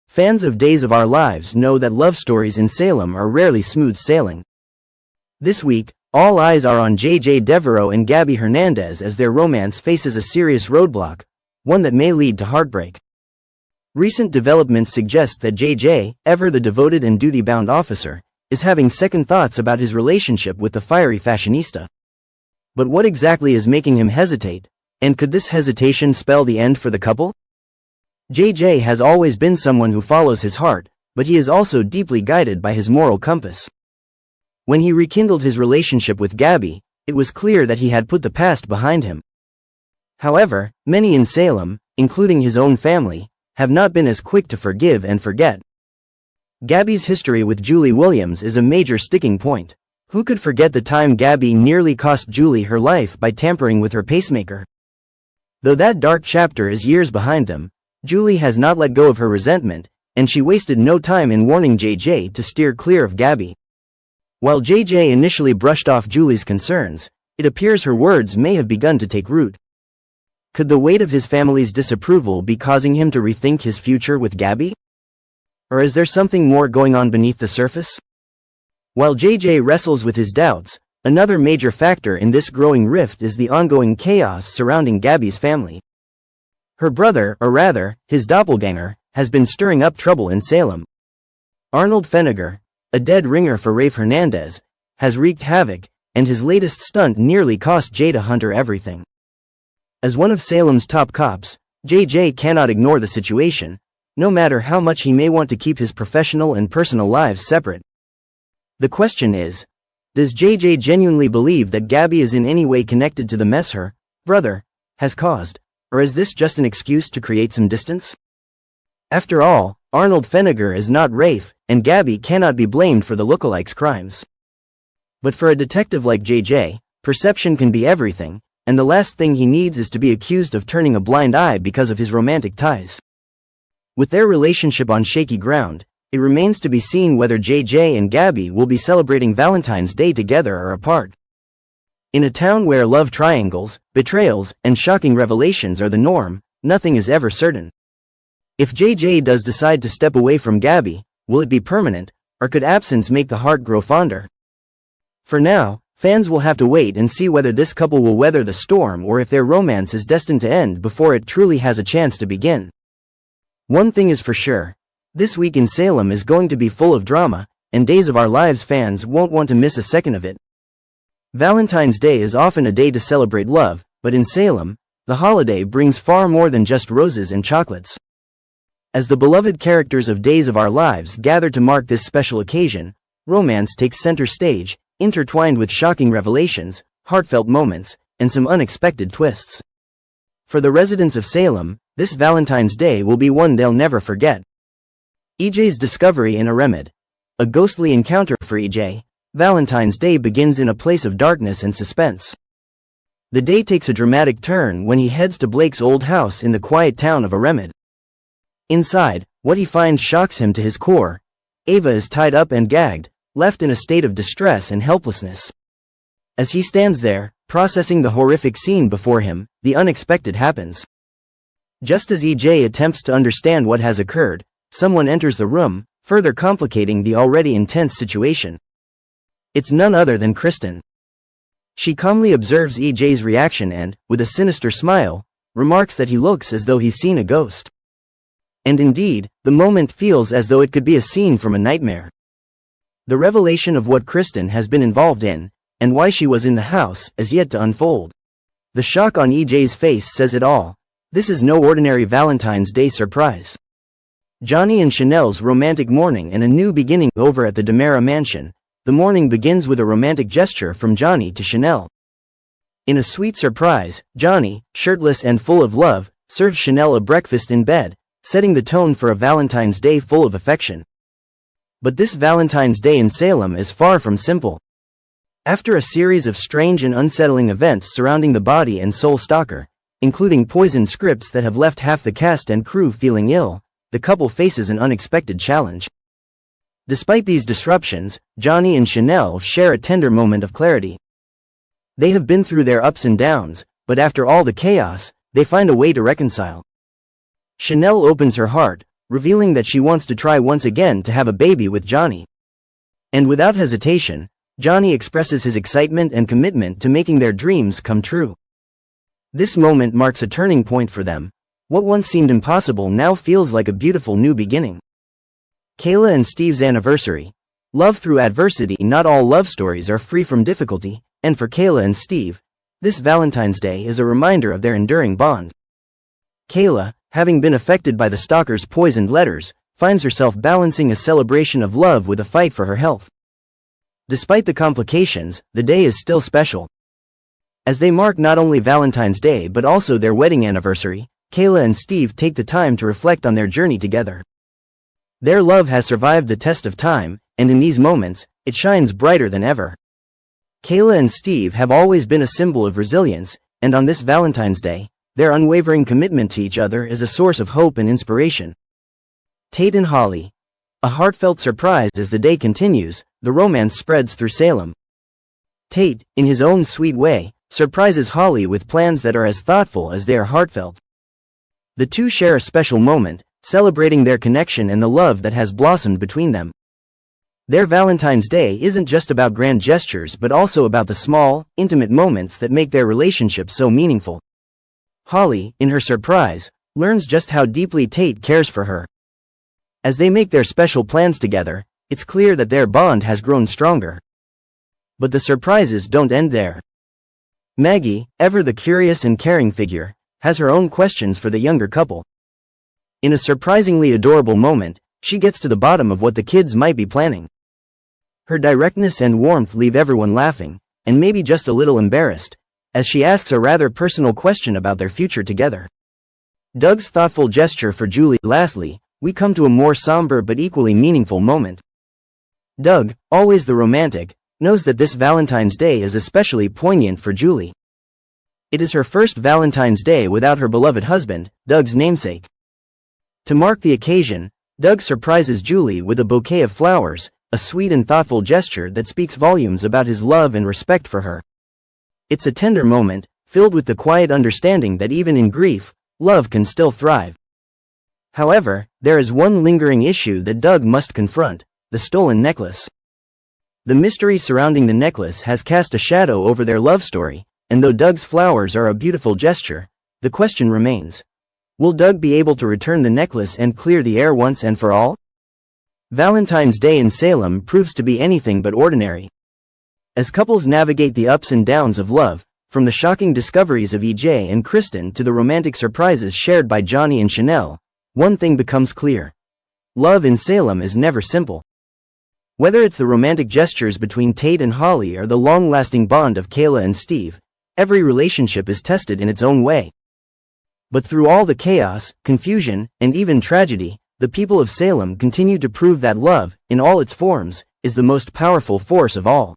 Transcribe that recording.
Fans of Days of Our Lives know that love stories in Salem are rarely smooth sailing. This week, all eyes are on J.J. Devereaux and Gabi Hernandez as their romance faces a serious roadblock, one that may lead to heartbreak. Recent developments suggest that J.J., ever the devoted and duty-bound officer, is having second thoughts about his relationship with the fiery fashionista. But what exactly is making him hesitate, and could this hesitation spell the end for the couple? J.J. has always been someone who follows his heart, but he is also deeply guided by his moral compass. When he rekindled his relationship with Gabi, it was clear that he had put the past behind him. However, many in Salem, including his own family, have not been as quick to forgive and forget. Gabi's history with Julie Williams is a major sticking point. Who could forget the time Gabi nearly cost Julie her life by tampering with her pacemaker? Though that dark chapter is years behind them, Julie has not let go of her resentment, and she wasted no time in warning JJ to steer clear of Gabi. While JJ initially brushed off Julie's concerns, it appears her words may have begun to take root. Could the weight of his family's disapproval be causing him to rethink his future with Gabi? Or is there something more going on beneath the surface? While JJ wrestles with his doubts, another major factor in this growing rift is the ongoing chaos surrounding Gabi's family. Her brother, or rather, his doppelganger, has been stirring up trouble in Salem. Arnold Feniger, a dead ringer for Rafe Hernandez, has wreaked havoc, and his latest stunt nearly cost Jada Hunter everything. As one of Salem's top cops, JJ cannot ignore the situation, no matter how much he may want to keep his professional and personal lives separate. The question is, does JJ genuinely believe that Gabi is in any way connected to the mess her brother has caused, or is this just an excuse to create some distance? After all, Arnold Feniger is not Rafe, and Gabi cannot be blamed for the lookalike's crimes. But for a detective like JJ, perception can be everything, and the last thing he needs is to be accused of turning a blind eye because of his romantic ties. With their relationship on shaky ground, it remains to be seen whether JJ and Gabi will be celebrating Valentine's Day together or apart. In a town where love triangles, betrayals, and shocking revelations are the norm, nothing is ever certain. If JJ does decide to step away from Gabi, will it be permanent, or could absence make the heart grow fonder? For now, fans will have to wait and see whether this couple will weather the storm or if their romance is destined to end before it truly has a chance to begin. One thing is for sure. This week in Salem is going to be full of drama, and Days of Our Lives fans won't want to miss a second of it. Valentine's Day is often a day to celebrate love, but in Salem, the holiday brings far more than just roses and chocolates. As the beloved characters of Days of Our Lives gather to mark this special occasion, romance takes center stage, intertwined with shocking revelations, heartfelt moments, and some unexpected twists. For the residents of Salem, this Valentine's Day will be one they'll never forget. EJ's discovery in a remed. A ghostly encounter for EJ, Valentine's Day begins in a place of darkness and suspense. The day takes a dramatic turn when he heads to Blake's old house in the quiet town of Aremid. Inside, what he finds shocks him to his core. Ava is tied up and gagged, left in a state of distress and helplessness. As he stands there, processing the horrific scene before him, the unexpected happens. Just as EJ attempts to understand what has occurred, someone enters the room, further complicating the already intense situation. It's none other than Kristen. She calmly observes EJ's reaction and, with a sinister smile, remarks that he looks as though he's seen a ghost. And indeed, the moment feels as though it could be a scene from a nightmare. The revelation of what Kristen has been involved in, and why she was in the house, is yet to unfold. The shock on EJ's face says it all. This is no ordinary Valentine's Day surprise. Johnny and Chanel's romantic morning and a new beginning over at the DeMera mansion. The morning begins with a romantic gesture from Johnny to Chanel. In a sweet surprise, Johnny, shirtless and full of love, serves Chanel a breakfast in bed, setting the tone for a Valentine's Day full of affection. But this Valentine's Day in Salem is far from simple. After a series of strange and unsettling events surrounding the body and soul stalker, including poisoned scripts that have left half the cast and crew feeling ill, the couple faces an unexpected challenge. Despite these disruptions, Johnny and Chanel share a tender moment of clarity. They have been through their ups and downs, but after all the chaos, they find a way to reconcile. Chanel opens her heart, revealing that she wants to try once again to have a baby with Johnny. And without hesitation, Johnny expresses his excitement and commitment to making their dreams come true. This moment marks a turning point for them. What once seemed impossible now feels like a beautiful new beginning. Kayla and Steve's anniversary. Love through adversity. Not all love stories are free from difficulty, and for Kayla and Steve, this Valentine's Day is a reminder of their enduring bond. Kayla, having been affected by the stalker's poisoned letters, finds herself balancing a celebration of love with a fight for her health. Despite the complications, the day is still special. As they mark not only Valentine's Day but also their wedding anniversary, Kayla and Steve take the time to reflect on their journey together. Their love has survived the test of time, and in these moments, it shines brighter than ever. Kayla and Steve have always been a symbol of resilience, and on this Valentine's Day, their unwavering commitment to each other is a source of hope and inspiration. Tate and Holly. A heartfelt surprise. As the day continues, the romance spreads through Salem. Tate, in his own sweet way, surprises Holly with plans that are as thoughtful as they are heartfelt. The two share a special moment, celebrating their connection and the love that has blossomed between them. Their Valentine's Day isn't just about grand gestures but also about the small, intimate moments that make their relationship so meaningful. Holly, in her surprise, learns just how deeply Tate cares for her. As they make their special plans together, it's clear that their bond has grown stronger. But the surprises don't end there. Maggie, ever the curious and caring figure, has her own questions for the younger couple. In a surprisingly adorable moment, she gets to the bottom of what the kids might be planning. Her directness and warmth leave everyone laughing, and maybe just a little embarrassed, as she asks a rather personal question about their future together. Doug's thoughtful gesture for Julie. Lastly, we come to a more somber but equally meaningful moment. Doug, always the romantic, knows that this Valentine's Day is especially poignant for Julie. It is her first Valentine's Day without her beloved husband, Doug's namesake. To mark the occasion, Doug surprises Julie with a bouquet of flowers, a sweet and thoughtful gesture that speaks volumes about his love and respect for her. It's a tender moment, filled with the quiet understanding that even in grief, love can still thrive. However, there is one lingering issue that Doug must confront: the stolen necklace. The mystery surrounding the necklace has cast a shadow over their love story, and though Doug's flowers are a beautiful gesture, the question remains: will Doug be able to return the necklace and clear the air once and for all? Valentine's Day in Salem proves to be anything but ordinary. As couples navigate the ups and downs of love, from the shocking discoveries of EJ and Kristen to the romantic surprises shared by Johnny and Chanel, one thing becomes clear: love in Salem is never simple. Whether it's the romantic gestures between Tate and Holly or the long-lasting bond of Kayla and Steve, every relationship is tested in its own way. But through all the chaos, confusion, and even tragedy, the people of Salem continue to prove that love, in all its forms, is the most powerful force of all.